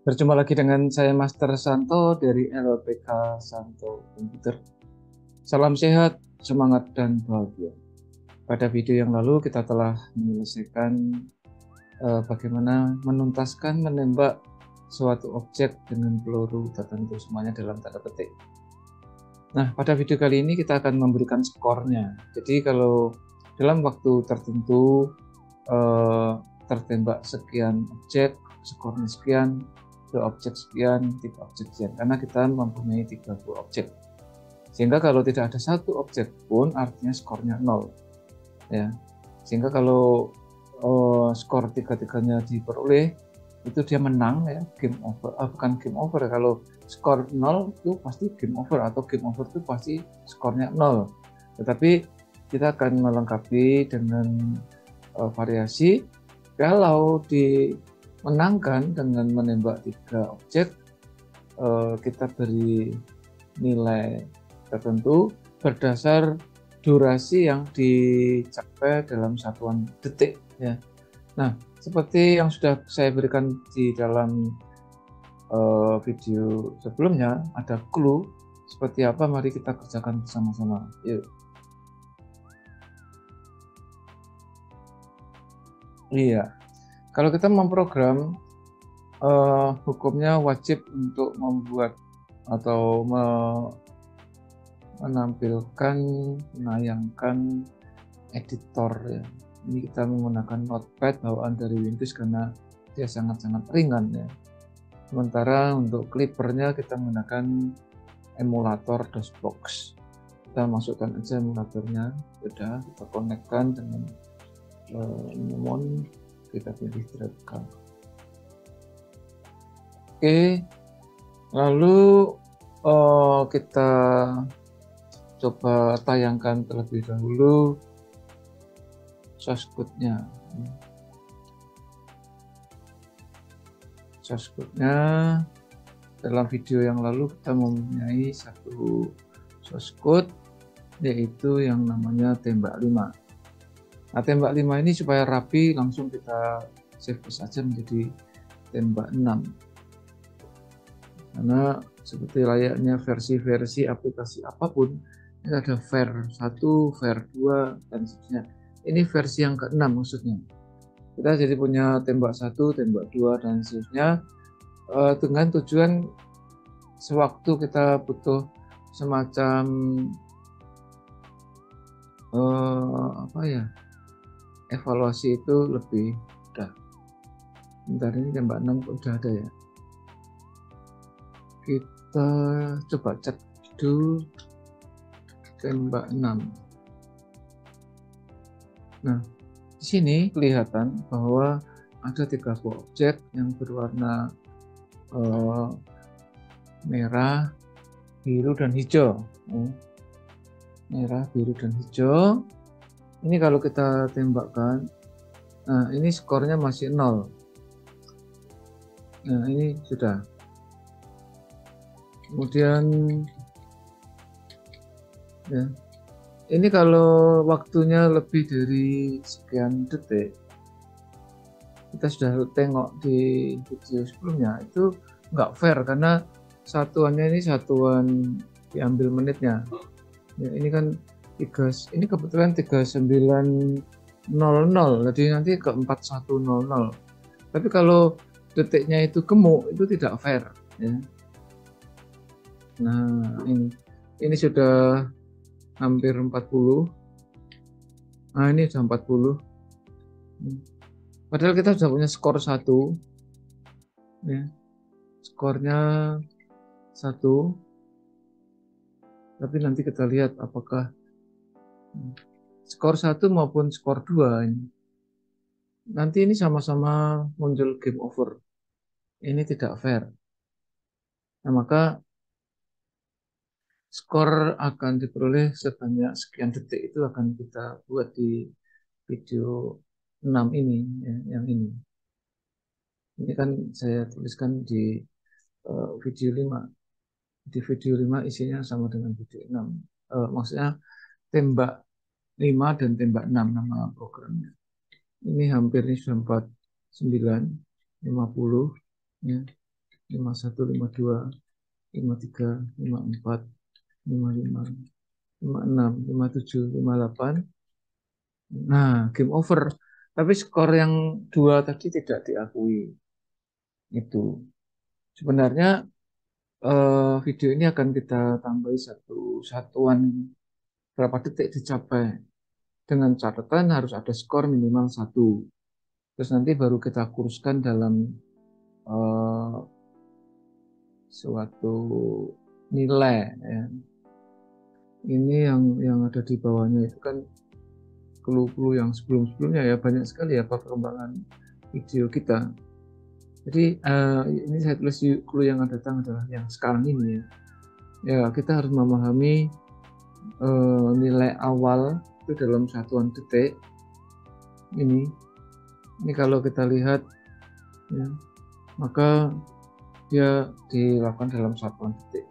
Berjumpa lagi dengan saya Master Santo dari LPK Santo Komputer. Salam sehat, semangat, dan bahagia. Pada video yang lalu kita telah menyelesaikan bagaimana menuntaskan menembak suatu objek dengan peluru tertentu, semuanya dalam tanda petik. Nah, pada video kali ini kita akan memberikan skornya. Jadi kalau dalam waktu tertentu tertembak sekian objek, skornya sekian, 2 objek sekian, 3 objek sekian, karena kita mempunyai 30 objek. Sehingga kalau tidak ada satu objek pun artinya skornya 0. Ya. Sehingga kalau skor 3-3-nya diperoleh, itu dia menang, ya, game over. Bukan game over, kalau skor 0 itu pasti game over, atau game over itu pasti skornya 0. Tetapi kita akan melengkapi dengan variasi. Kalau dimenangkan dengan menembak 3 objek, kita beri nilai tertentu berdasar durasi yang dicapai dalam satuan detik, ya. Nah, seperti yang sudah saya berikan di dalam video sebelumnya, ada clue seperti apa, mari kita kerjakan bersama-sama. Yuk. Iya, kalau kita memprogram, hukumnya wajib untuk membuat atau menampilkan, menayangkan editor, ya. Ini kita menggunakan Notepad bawaan dari Windows karena dia sangat-sangat ringan, ya. Sementara untuk clippernya kita menggunakan emulator DOSBox. Kita masukkan aja emulatornya, sudah kita konekkan dengan Numon, kita pilih Threadcam. Oke, lalu kita coba tayangkan terlebih dahulu source code-nya. Source code-nya dalam video yang lalu kita mempunyai satu source code, yaitu yang namanya tembak 5. Nah, tembak 5 ini supaya rapi, langsung kita save saja menjadi tembak 6. Karena seperti layaknya versi-versi aplikasi apapun, ini ada var 1, var 2, dan seterusnya. Ini versi yang ke-6 maksudnya. Kita jadi punya tembak 1, tembak 2, dan seterusnya, dengan tujuan sewaktu kita butuh semacam evaluasi itu lebih mudah. Bentar, ini tembak 6 udah ada, ya. Kita coba cek dulu tembak 6. Nah, di sini kelihatan bahwa ada 30 objek yang berwarna merah, biru, dan hijau. Merah, biru, dan hijau. Ini kalau kita tembakkan, nah ini skornya masih 0. Nah, ini sudah. Kemudian, ya, ini kalau waktunya lebih dari sekian detik, kita sudah tengok di video sebelumnya, itu nggak fair karena satuannya ini satuan diambil menitnya. Ya, ini kan ini kebetulan 3900, jadi nanti ke 4100. Tapi kalau detiknya itu gemuk, itu tidak fair, ya. Nah, ini sudah hampir 40. Nah, ini sudah 40. Padahal kita sudah punya skor 1, ya. Skornya 1. Tapi nanti kita lihat apakah skor 1 maupun skor 2 ini. Nanti ini sama-sama muncul game over. Ini tidak fair. Nah, maka skor akan diperoleh sebanyak sekian detik, itu akan kita buat di video 6 ini, ya, yang ini. Ini kan saya tuliskan di video 5. Di video 5 isinya sama dengan video 6. Maksudnya tembak 5 dan tembak 6 nama programnya. Ini hampir ini sudah 49, 50, ya. 51, 52, 53, 54, 55, 56, 57, 58. Nah, game over. Tapi skor yang dua tadi tidak diakui. Itu. Sebenarnya video ini akan kita tambahi satu satuan berapa detik dicapai. Dengan catatan harus ada skor minimal 1. Terus nanti baru kita kurskan dalam eh, suatu nilai. Ya. Ini yang ada di bawahnya itu kan clue-clue yang sebelum-sebelumnya ya, banyak sekali ya perkembangan video kita. Jadi ini saya tulis clue yang akan datang adalah yang sekarang ini ya. Ya, kita harus memahami nilai awal itu dalam satuan detik. Ini kalau kita lihat ya, maka dia dilakukan dalam satuan detik.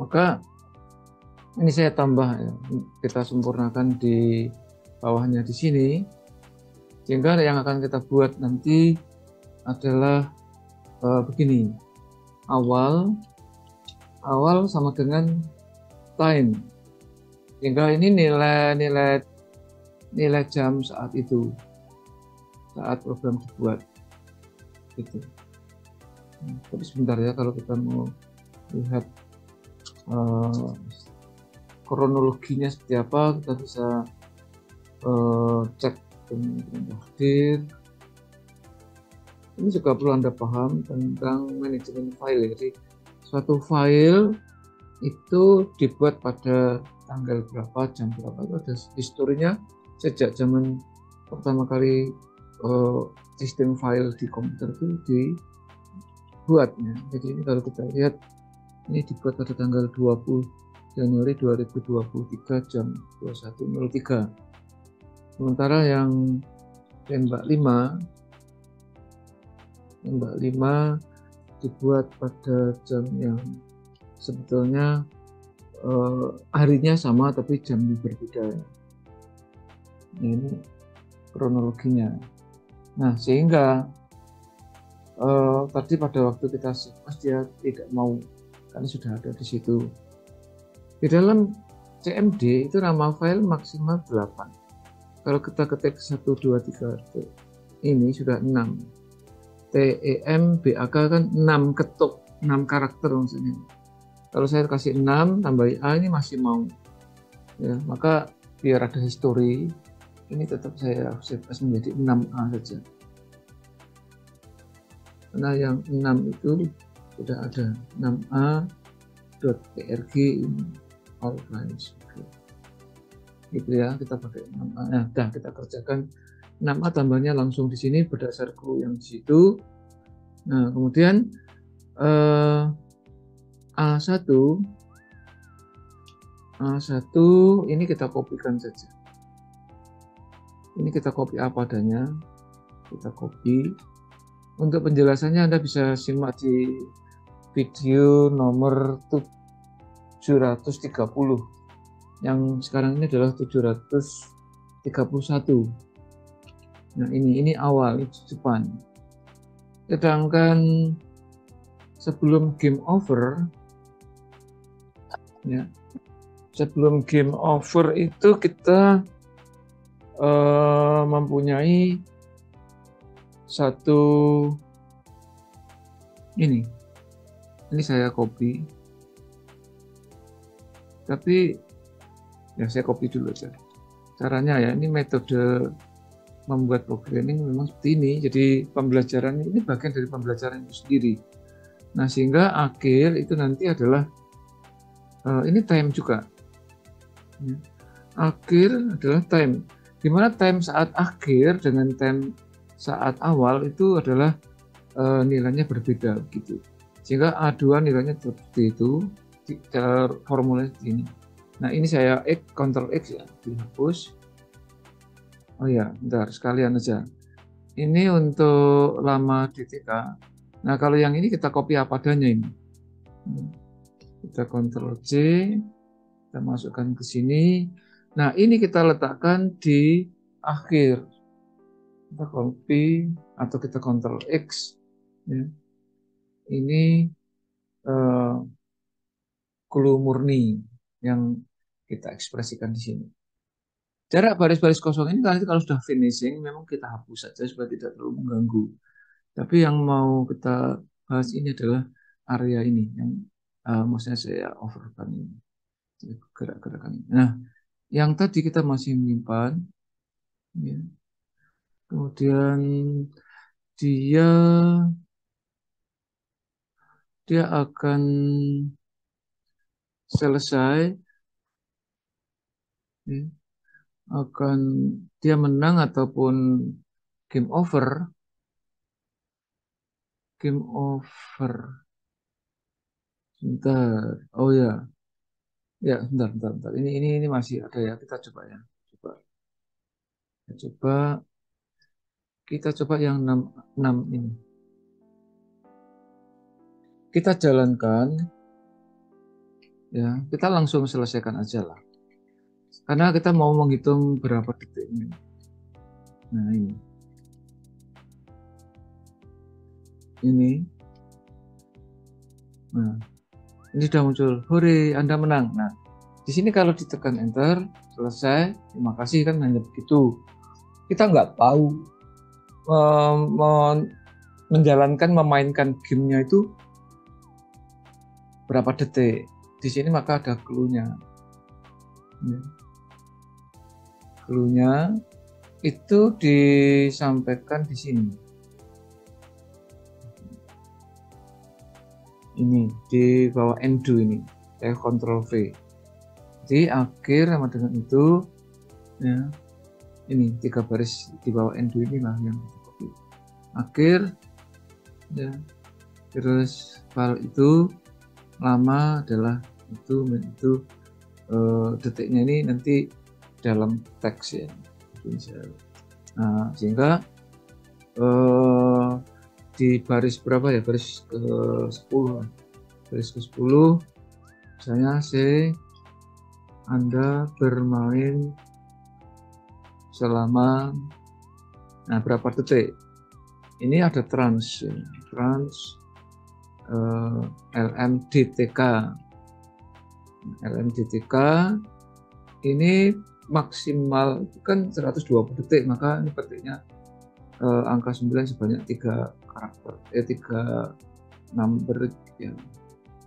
Maka ini saya tambah ya, kita sempurnakan di bawahnya di sini, sehingga yang akan kita buat nanti adalah begini, awal sama dengan time, sehingga ini nilai jam saat itu, saat program dibuat itu. Tapi sebentar ya, kalau kita mau lihat kronologinya seperti apa, kita bisa cek hadir. Ini juga perlu Anda paham tentang manajemen file. Jadi suatu file itu dibuat pada tanggal berapa, jam berapa, itu ada historinya sejak zaman pertama kali sistem file di komputer itu dibuatnya. Jadi ini kalau kita lihat, ini dibuat pada tanggal 20 Januari 2023 jam 21.03. Sementara yang tembak 5 dibuat pada jam yang sebetulnya harinya sama tapi jamnya berbeda. Ini kronologinya. Nah, sehingga tadi pada waktu kita sepas dia tidak mau, karena sudah ada di situ. Di dalam CMD itu nama file maksimal 8. Kalau kita ketik 1, 2, 3, ini sudah 6. TEMBAK kan 6 ketuk, 6 karakter maksudnya. Kalau saya kasih 6 tambah A ini masih mau. Ya, maka biar ada history, ini tetap saya save as menjadi 6A saja. Karena yang 6 itu sudah ada 6A.prg ini all files. Gitu ya, kita pakai 6A. Nah, kita kerjakan 6A tambahnya langsung di sini berdasar clue yang di situ. Nah, kemudian A1 ini kita kopikan saja. Ini kita copy apa adanya, kita copy. Untuk penjelasannya Anda bisa simak di video nomor 730. Yang sekarang ini adalah 731. Nah, ini awal, itu depan. Sedangkan sebelum game over, ya, sebelum game over itu kita mempunyai satu ini saya copy, tapi ya saya copy dulu aja caranya ya. Ini metode membuat programming memang seperti ini. Jadi pembelajaran ini bagian dari pembelajaran itu sendiri. Nah, sehingga akhir itu nanti adalah ini time juga. Akhir adalah time. Dimana time saat akhir dengan time saat awal itu adalah nilainya berbeda gitu. Sehingga A2 nilainya seperti itu, formulanya seperti ini. Nah, ini saya Ctrl X ya, dihapus. Oh ya, bentar, sekalian aja. Ini untuk lama DTK. Nah, kalau yang ini kita copy apa adanya ini. Kita Ctrl C, kita masukkan ke sini. Nah, ini kita letakkan di akhir. Kita copy atau kita Ctrl X. Ya. ini clue murni yang kita ekspresikan di sini. Jarak baris-baris kosong ini nanti kalau sudah finishing memang kita hapus saja supaya tidak terlalu mengganggu. Tapi yang mau kita bahas ini adalah area ini yang maksudnya saya overkan ini, gerak-gerakan ini. Nah, yang tadi kita masih menyimpan, ya. Kemudian dia akan selesai, ya, akan dia menang ataupun game over, sebentar, oh ya, ya, bentar. Ini masih ada ya, kita coba ya, kita coba yang 6 ini. Kita jalankan, ya, kita langsung selesaikan aja lah. Karena kita mau menghitung berapa detik ini. Nah, ini. Nah, ini sudah muncul. Hore, Anda menang. Nah, di sini kalau ditekan enter, selesai, terima kasih, kan hanya begitu. Kita nggak tahu menjalankan, memainkan gamenya itu berapa detik. Di sini maka ada clue-nya. Ya. Clue-nya itu disampaikan di sini. Ini di bawah undo ini, saya Ctrl V. Di akhir sama dengan itu, ya, ini 3 baris di bawah undo inilah yang kita copy. Akhir, ya, terus file itu lama adalah itu detiknya ini nanti dalam teks ya. Nah, sehingga di baris berapa ya, baris ke 10, misalnya Anda bermain selama, nah, berapa detik, ini ada trans LMDTK ini maksimal kan 120 detik, maka ini petiknya angka 9 sebanyak 3 karakter, 3 number ya,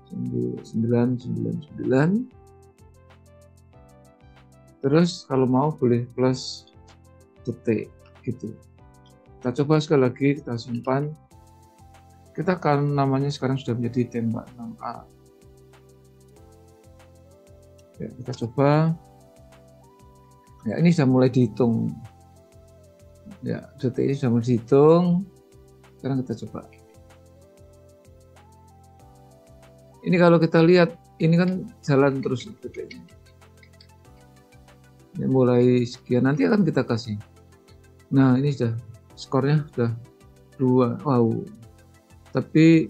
999. Terus kalau mau boleh plus detik gitu. Kita coba sekali lagi, kita simpan. Kita akan, namanya sekarang sudah menjadi tembak 6A. Ya, kita coba. Ya, ini sudah mulai dihitung. Ya, detik ini sudah mulai dihitung. Sekarang kita coba. Ini kalau kita lihat, ini kan jalan terus detiknya. Ya, mulai sekian, nanti akan kita kasih. Nah, ini sudah skornya sudah 2. Wow. Tapi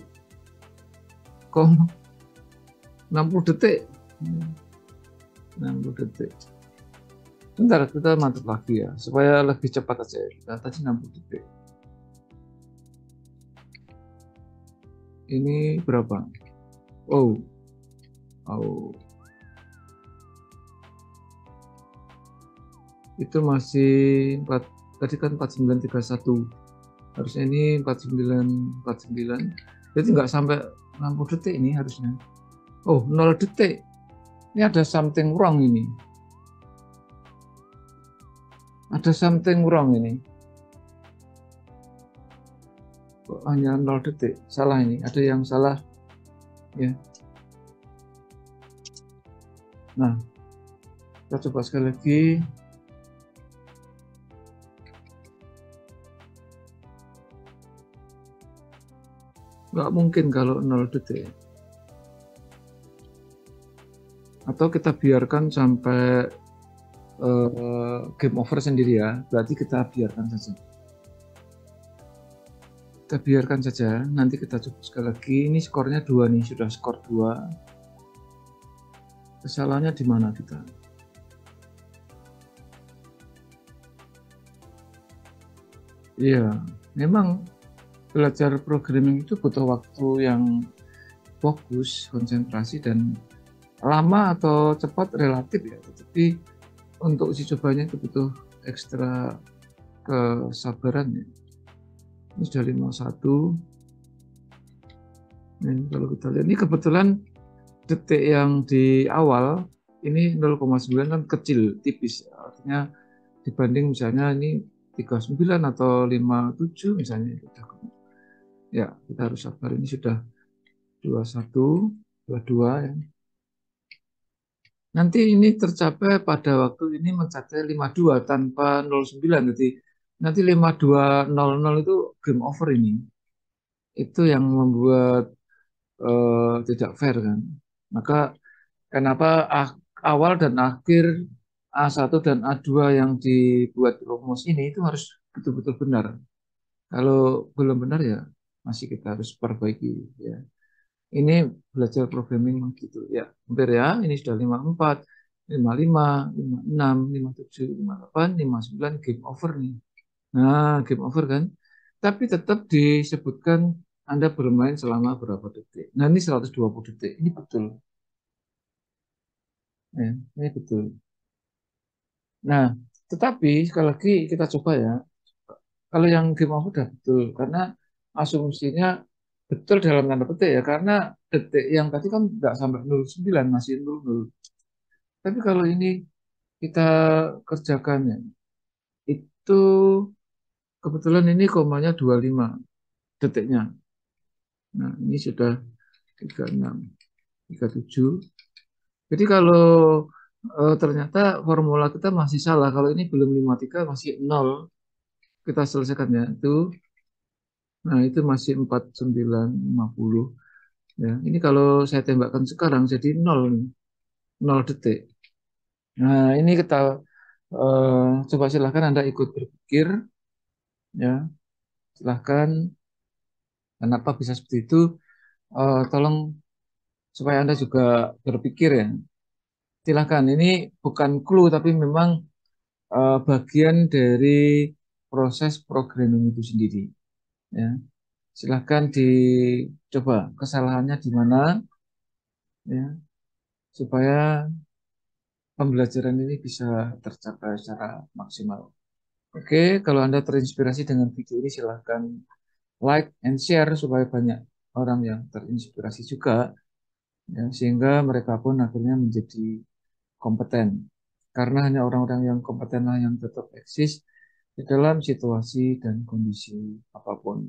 kok 60 detik. 60 detik. Bentar, kita mantap lagi ya, supaya lebih cepat aja. Kita tadi 60 detik. Ini berapa? Oh. Itu masih 4, tadi kan 4931. Harusnya ini 4949. Jadi nggak sampai 60 detik ini harusnya. Oh, 0 detik. Ini ada something wrong ini. Ada something wrong ini. Kok hanya 0 detik? Salah ini. Ada yang salah. Ya. Nah, kita coba sekali lagi. Nggak mungkin kalau 0 detik. Atau kita biarkan sampai game over sendiri ya, berarti kita biarkan saja. Kita biarkan saja, nanti kita coba sekali lagi. Ini skornya 2 nih, sudah skor 2. Kesalahannya di mana kita? Iya, memang belajar programming itu butuh waktu yang fokus, konsentrasi, dan lama atau cepat relatif ya. Tetapi untuk uji cobanya itu butuh ekstra kesabaran ya. Ini sudah 51. Nah, kalau kita lihat ini kebetulan detik yang di awal ini 0,9 kan kecil, tipis. Artinya dibanding misalnya ini 39 atau 57 misalnya. Ya, kita harus sabar. Ini sudah 21, 22 ya. Nanti ini tercapai pada waktu ini mencapai 52 tanpa 09. Jadi nanti 5200 itu game over ini. Itu yang membuat tidak fair kan. Maka kenapa awal dan akhir A1 dan A2 yang dibuat rumus ini itu harus betul-betul benar. Kalau belum benar ya masih kita harus perbaiki ya. Ini belajar programming gitu ya. Hampir ya, ini sudah 54, 55, 56, 57, 58, 59 game over nih. Nah, game over kan. Tapi tetap disebutkan Anda bermain selama berapa detik. Nah, ini 120 detik. Ini betul. Ya, ini betul. Nah, tetapi sekali lagi kita coba ya. Kalau yang game over udah betul karena asumsinya betul dalam tanda petik ya karena detik yang tadi kan nggak sampai 09 masih 00. Tapi kalau ini kita kerjakan ya, itu kebetulan ini komanya 25 detiknya. Nah, ini sudah 36, 37. Jadi kalau ternyata formula kita masih salah. Kalau ini belum 53 masih 0. Kita selesaikan ya. Nah, itu masih 4950 ya. Ini kalau saya tembakkan sekarang jadi 0 nih, 0 detik. Nah, ini kita coba silahkan Anda ikut berpikir ya. Silahkan kenapa bisa seperti itu. Tolong supaya Anda juga berpikir ya. Silahkan, ini bukan clue tapi memang bagian dari proses programming itu sendiri. Ya, silahkan dicoba kesalahannya di mana, ya, supaya pembelajaran ini bisa tercapai secara maksimal. Oke, kalau Anda terinspirasi dengan video ini silahkan like and share supaya banyak orang yang terinspirasi juga, ya, sehingga mereka pun akhirnya menjadi kompeten. Karena hanya orang-orang yang kompetenlah yang tetap eksis di dalam situasi dan kondisi apapun.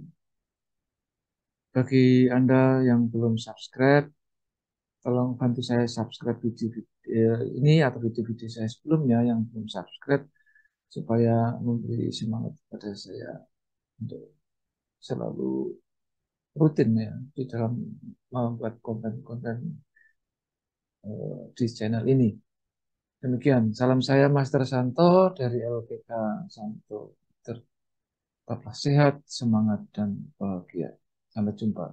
Bagi Anda yang belum subscribe, tolong bantu saya subscribe video ini atau video-video saya sebelumnya yang belum subscribe supaya memberi semangat pada saya untuk selalu rutin ya di dalam membuat konten-konten di channel ini. Demikian, salam saya Master Santo dari LPK Santo. Tetaplah sehat, semangat, dan bahagia. Sampai jumpa.